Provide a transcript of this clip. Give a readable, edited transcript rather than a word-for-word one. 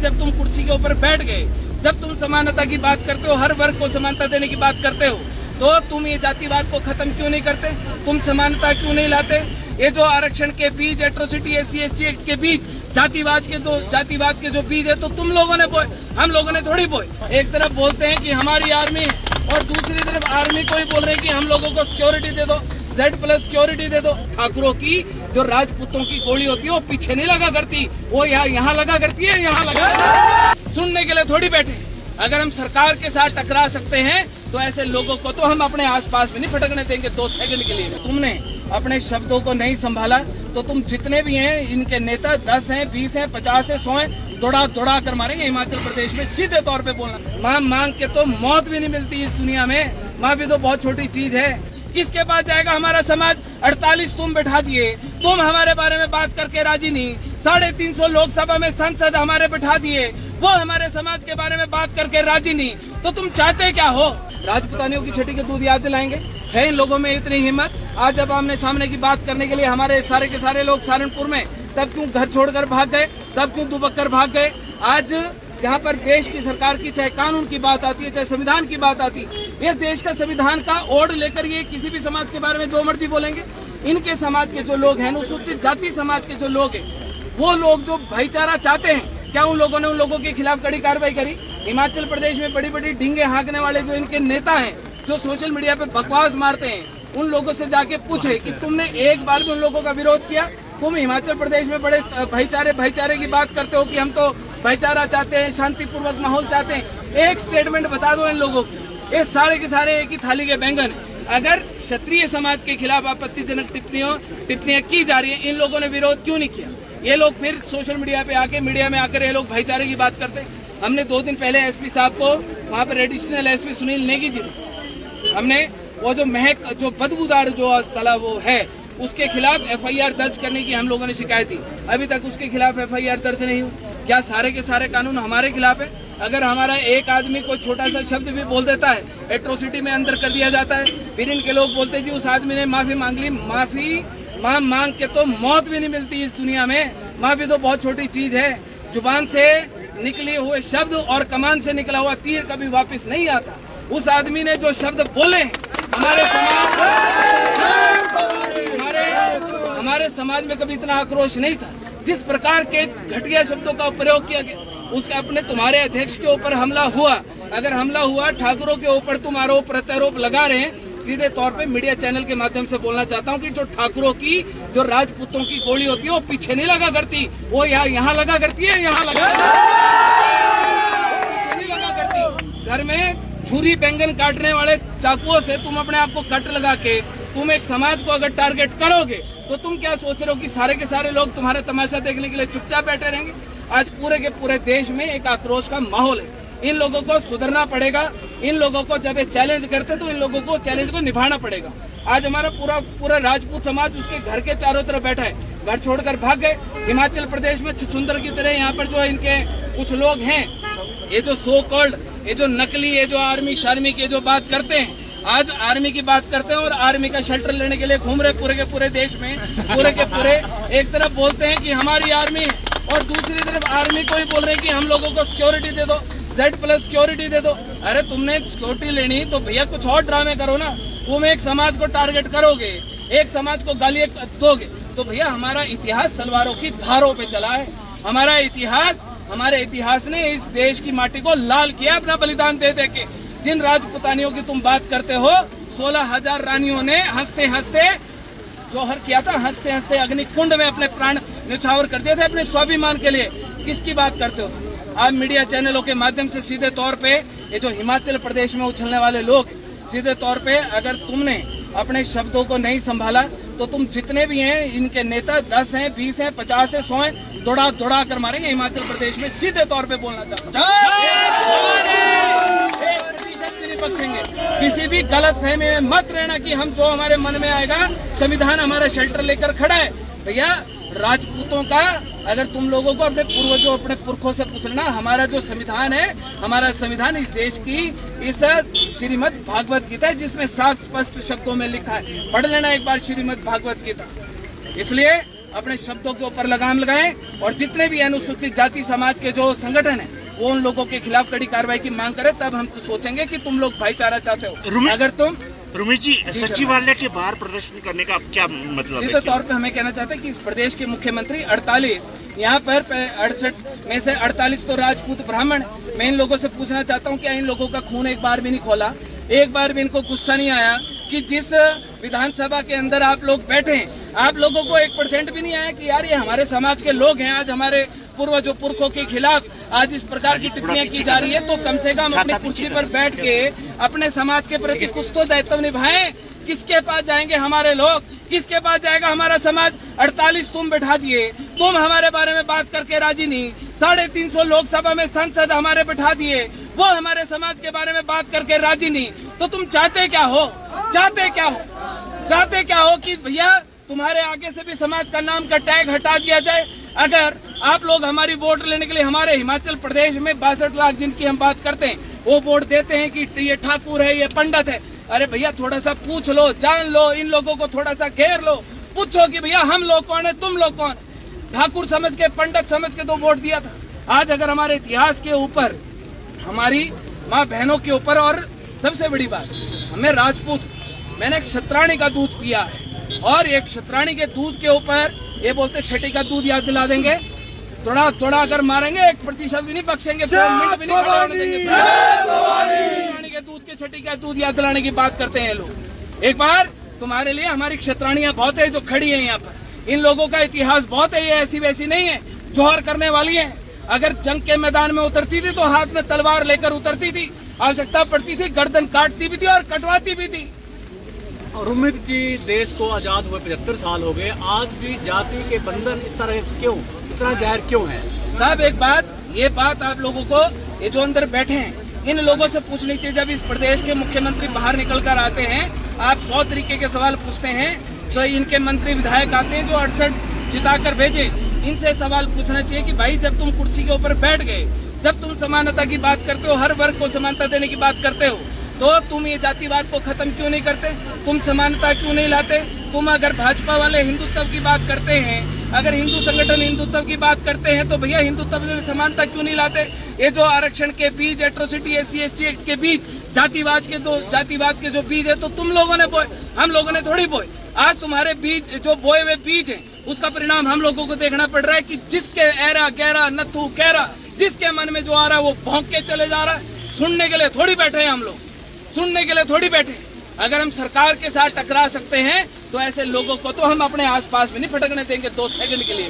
जब तुम कुर्सी के ऊपर बैठ गए, जब तुम समानता की बात करते हो, हर वर्ग को समानता देने की बात करते हो, तो तुम ये जातिवाद को खत्म क्यों नहीं करते? तुम समानता क्यों नहीं लाते? ये जो आरक्षण के बीज, एट्रोसिटी, SC/ST एक्ट के बीज, जातिवाद के जो बीज है, तो तुम लोगों ने बोए, हम लोगों ने थोड़ी बोए। एक तरफ बोलते हैं कि हमारी आर्मी, और दूसरी तरफ आर्मी को ही बोल रहे हैं कि हम लोगों को सिक्योरिटी दे दो, Z+ सिक्योरिटी दे दो। ठाकुरों की जो राजपूतों की गोली होती है वो पीछे नहीं लगा करती, वो यहाँ लगा करती है, यहाँ लगा। सुनने के लिए थोड़ी बैठे। अगर हम सरकार के साथ टकरा सकते हैं तो ऐसे लोगों को तो हम अपने आसपास में नहीं फटकने देंगे 2 सेकंड के लिए। तुमने अपने शब्दों को नहीं संभाला तो तुम जितने भी हैं, इनके नेता 10 हैं, 20 हैं, 50 हैं, 100 हैं, दौड़ा कर मारेंगे हिमाचल प्रदेश में। सीधे तौर पे बोलना, मां मांग के तो मौत भी नहीं मिलती इस दुनिया में। मां भी तो बहुत छोटी चीज है। किसके पास जाएगा हमारा समाज? 48 तुम बैठा दिए, तुम हमारे बारे में बात करके राजी नहीं। 350 लोकसभा में सांसद हमारे बैठा दिए, वो हमारे समाज के बारे में बात करके राजी नहीं। तो तुम चाहते क्या हो? राजपूतानियों की छठी के दूध याद दिलाएंगे? है इन लोगों में इतनी हिम्मत? आज जब आमने सामने की बात करने के लिए हमारे सारे के सारे लोग सहारनपुर में, तब क्यों घर छोड़कर भाग गए? तब क्यों दुबक कर भाग गए? आज जहाँ पर देश की सरकार की चाहे कानून की बात आती है, चाहे संविधान की बात आती है, ये देश का संविधान का ओढ़ लेकर ये किसी भी समाज के बारे में जो मर्जी बोलेंगे। इनके समाज के जो लोग हैं, अनुसूचित जाति समाज के जो लोग हैं, वो लोग जो भाईचारा चाहते हैं, क्या उन लोगों ने उन लोगों के खिलाफ कड़ी कार्रवाई करी? हिमाचल प्रदेश में बड़ी बड़ी ढींगे हाँकने वाले जो इनके नेता हैं, जो सोशल मीडिया पे बकवास मारते हैं, उन लोगों से जाके पूछे कि तुमने एक बार भी उन लोगों का विरोध किया? तुम हिमाचल प्रदेश में बड़े भाईचारे की बात करते हो कि हम तो भाईचारा चाहते हैं, शांतिपूर्वक माहौल चाहते हैं। एक स्टेटमेंट बता दो इन लोगों को। ये सारे के सारे एक ही थाली के बैंगन। अगर क्षत्रिय समाज के खिलाफ आपत्तिजनक टिप्पणियां की जा रही है, इन लोगों ने विरोध क्यों नहीं किया? ये लोग फिर सोशल मीडिया पे आके, मीडिया में आकर ये लोग भाईचारे की बात करते हैं। हमने 2 दिन पहले SP साहब को, वहाँ पर एडिशनल SP सुनील नेगी जी, हमने वो जो महक, जो बदबूदार जो साला वो है, उसके खिलाफ FIR दर्ज करने की हम लोगों ने शिकायत दी। अभी तक उसके खिलाफ FIR दर्ज नहीं हुई। क्या सारे के सारे कानून हमारे खिलाफ है? अगर हमारा एक आदमी कोई छोटा सा शब्द भी बोल देता है, एट्रोसिटी में अंदर कर दिया जाता है। फिर इनके लोग बोलते हैं जी उस आदमी ने माफी मांग ली। माफी मांग के तो मौत भी नहीं मिलती इस दुनिया में। माफी तो बहुत छोटी चीज है। जुबान से निकले हुए शब्द और कमान से निकला हुआ तीर कभी वापस नहीं आता। उस आदमी ने जो शब्द बोले, हमारे समाज में कभी इतना आक्रोश नहीं था। जिस प्रकार के घटिया शब्दों का प्रयोग किया गया, उसके अपने तुम्हारे अध्यक्ष के ऊपर हमला हुआ। अगर हमला हुआ, ठाकुरों के ऊपर तुम आरोप प्रत्यारोप लगा रहे हैं, सीधे तौर पे मीडिया चैनल के माध्यम से बोलना चाहता हूं कि जो ठाकुरों की, जो राजपूतों की गोली होती है, वो पीछे नहीं लगा करती, वो यहाँ लगा करती है, यहाँ लगा, पीछे नहीं लगा करती। घर में छुरी बैंगन काटने वाले चाकुओं से तुम अपने आप को कट लगा के तुम एक समाज को अगर टारगेट करोगे, तो तुम क्या सोच रहे हो कि सारे के सारे लोग तुम्हारा तमाशा देखने के लिए चुपचाप बैठे रहेंगे? आज पूरे के पूरे देश में एक आक्रोश का माहौल है। इन लोगों को सुधरना पड़ेगा। इन लोगों को जब ये चैलेंज करते तो इन लोगों को चैलेंज को निभाना पड़ेगा। आज हमारा पूरा राजपूत समाज उसके घर के चारों तरफ बैठा है, घर छोड़कर भाग गए। हिमाचल प्रदेश में छछूंदर की तरह यहाँ पर जो इनके कुछ लोग हैं, ये जो सो कॉल्ड, ये जो नकली, ये जो आर्मी शार्मी की जो बात करते हैं, आज आर्मी की बात करते हैं और आर्मी का शेल्टर लेने के लिए घूम रहे पूरे के पूरे देश में। पूरे के पूरे एक तरफ बोलते हैं कि हमारी आर्मी, और दूसरी तरफ आर्मी को ही बोल रहे हैं कि हम लोगों को सिक्योरिटी दे दो, Z+ सिक्योरिटी दे दो। अरे तुमने सिक्योरिटी लेनी तो भैया कुछ और ड्रामे करो ना। तुम एक समाज को टारगेट करोगे, एक समाज को गाली दोगे, तो भैया हमारा इतिहास तलवारों की धारों पे चला है। हमारे इतिहास ने इस देश की माटी को लाल किया अपना बलिदान दे दे के। जिन राजपूतानियों की तुम बात करते हो, 16,000 रानियों ने हंसते हंसते जौहर किया था, हंसते हंसते अग्निकुंड में अपने प्राण न्यौछावर कर दिए थे अपने स्वाभिमान के लिए। किसकी बात करते हो? आप मीडिया चैनलों के माध्यम से सीधे तौर पे ये जो हिमाचल प्रदेश में उछलने वाले लोग, सीधे तौर पे अगर तुमने अपने शब्दों को नहीं संभाला तो तुम जितने भी हैं, इनके नेता 10 हैं, 20 हैं, 50 हैं, 100 हैं, दौड़ा कर मारेंगे हिमाचल प्रदेश में। सीधे तौर पे बोलना चाहता हूँ, 1% भी नहीं बख्शेंगे। किसी भी गलत फहमी में मत रहना कि हम जो हमारे मन में आएगा, संविधान हमारा शेल्टर लेकर खड़ा है। भैया राजपूतों का अगर तुम लोगों को अपने पूर्वजों, अपने पुरखों से पूछना, हमारा जो संविधान है, हमारा संविधान इस देश की इस श्रीमद् भागवत गीता है, जिसमें साफ स्पष्ट शब्दों में लिखा है। पढ़ लेना एक बार श्रीमद् भागवत गीता। इसलिए अपने शब्दों के ऊपर लगाम लगाएं और जितने भी अनुसूचित जाति समाज के जो संगठन है वो उन लोगों के खिलाफ कड़ी कार्रवाई की मांग करें, तब हम तो सोचेंगे कि तुम लोग भाईचारा चाहते हो। अगर तुम रमेश जी, सचिवालय के बाहर प्रदर्शन करने का क्या मतलब है? सीधे तौर पे हमें कहना चाहते हैं कि इस प्रदेश के मुख्यमंत्री 48 यहाँ पर 68 में से 48 तो राजपूत ब्राह्मण। मैं इन लोगों से पूछना चाहता हूँ क्या इन लोगों का खून एक बार भी नहीं खोला? एक बार भी इनको गुस्सा नहीं आया कि जिस विधानसभा के अंदर आप लोग बैठे हैं, आप लोगों को 1% भी नहीं आया कि यार ये हमारे समाज के लोग हैं, आज हमारे पूर्वजों पुरखों के खिलाफ आज इस प्रकार की टिप्पणियां की जा रही है, तो कम से कम अपनी कुर्सी पर बैठ के अपने समाज के प्रति कुछ तो दायित्व निभाएं। किसके पास जाएंगे हमारे लोग, किसके पास जाएगा हमारा समाज? 48 तुम बैठा दिए, तुम हमारे बारे में बात करके राजी नहीं। 350 लोकसभा में सांसद हमारे बैठा दिए, वो हमारे समाज के बारे में बात करके राजी नहीं। तो तुम चाहते क्या हो? चाहते क्या हो? चाहते क्या हो कि भैया तुम्हारे आगे से भी समाज का नाम का टैग हटा दिया जाए? अगर आप लोग हमारी वोट लेने के लिए हमारे हिमाचल प्रदेश में 62 लाख जिनकी हम बात करते हैं वो वोट देते हैं कि ये ठाकुर है, ये पंडित है। अरे भैया थोड़ा सा पूछ लो, जान लो, इन लोगों को थोड़ा सा घेर लो, पूछो कि भैया हम लोग कौन है, तुम लोग कौन है? ठाकुर समझ के, पंडित समझ के तो वोट दिया था। आज अगर हमारे इतिहास के ऊपर, हमारी माँ बहनों के ऊपर, और सबसे बड़ी बात, हमें राजपूत, मैंने एक क्षत्राणी का दूध पिया है और एक क्षत्राणी के दूध के ऊपर ये बोलते छठी का दूध याद दिला देंगे। थोड़ा अगर मारेंगे 1% भी नहीं बख्शेंगे, 2 मिनट भी नहीं खड़ा होने देंगे। क्षत्राणी के दूध के छठी का दूध याद दिलाने की बात करते हैं लोग। एक बार तुम्हारे लिए हमारी क्षत्राणियां बहुत है जो खड़ी है यहाँ पर, इन लोगों का इतिहास बहुत है, ये ऐसी वैसी नहीं है, जोहर करने वाली है। अगर जंग के मैदान में उतरती थी तो हाथ में तलवार लेकर उतरती थी, आवश्यकता पड़ती थी गर्दन काटती भी थी और कटवाती भी थी। रोमित जी, देश को आजाद हुए 75 साल हो गए, आज भी जाति के बंधन इस तरह से क्यों, इतना जाहिर क्यों है? साहब एक बात, ये बात आप लोगों को, ये जो अंदर बैठे हैं इन लोगों से पूछनी चाहिए। जब इस प्रदेश के मुख्यमंत्री बाहर निकल कर आते हैं, आप 100 तरीके के सवाल पूछते हैं, तो इनके मंत्री विधायक आते हैं जो 68 जिताकर भेजे, इनसे सवाल पूछना चाहिए कि भाई जब तुम कुर्सी के ऊपर बैठ गए, जब तुम समानता की बात करते हो, हर वर्ग को समानता देने की बात करते हो, तो तुम ये जातिवाद को खत्म क्यों नहीं करते? तुम समानता क्यों नहीं लाते? तुम अगर भाजपा वाले हिंदुत्व की बात करते हैं, अगर हिंदू संगठन हिंदुत्व की बात करते हैं, तो भैया हिंदुत्व में समानता क्यों नहीं लाते? ये जो आरक्षण के बीज, एट्रोसिटी, SC/ST एक्ट के बीज, जातिवाद के जो बीज है तो तुम लोगों ने बोए, हम लोगों ने थोड़ी बोए। आज तुम्हारे बीज जो बोए हुए बीज है उसका परिणाम हम लोगों को देखना पड़ रहा है कि जिसके ऐरा गहरा नथु कहरा, जिसके मन में जो आ रहा है वो भौंक के चले जा रहा है। सुनने के लिए थोड़ी बैठे हैं हम लोग, सुनने के लिए थोड़ी बैठे। अगर हम सरकार के साथ टकरा सकते हैं तो ऐसे लोगों को तो हम अपने आसपास भी नहीं फटकने देंगे 2 सेकंड के लिए।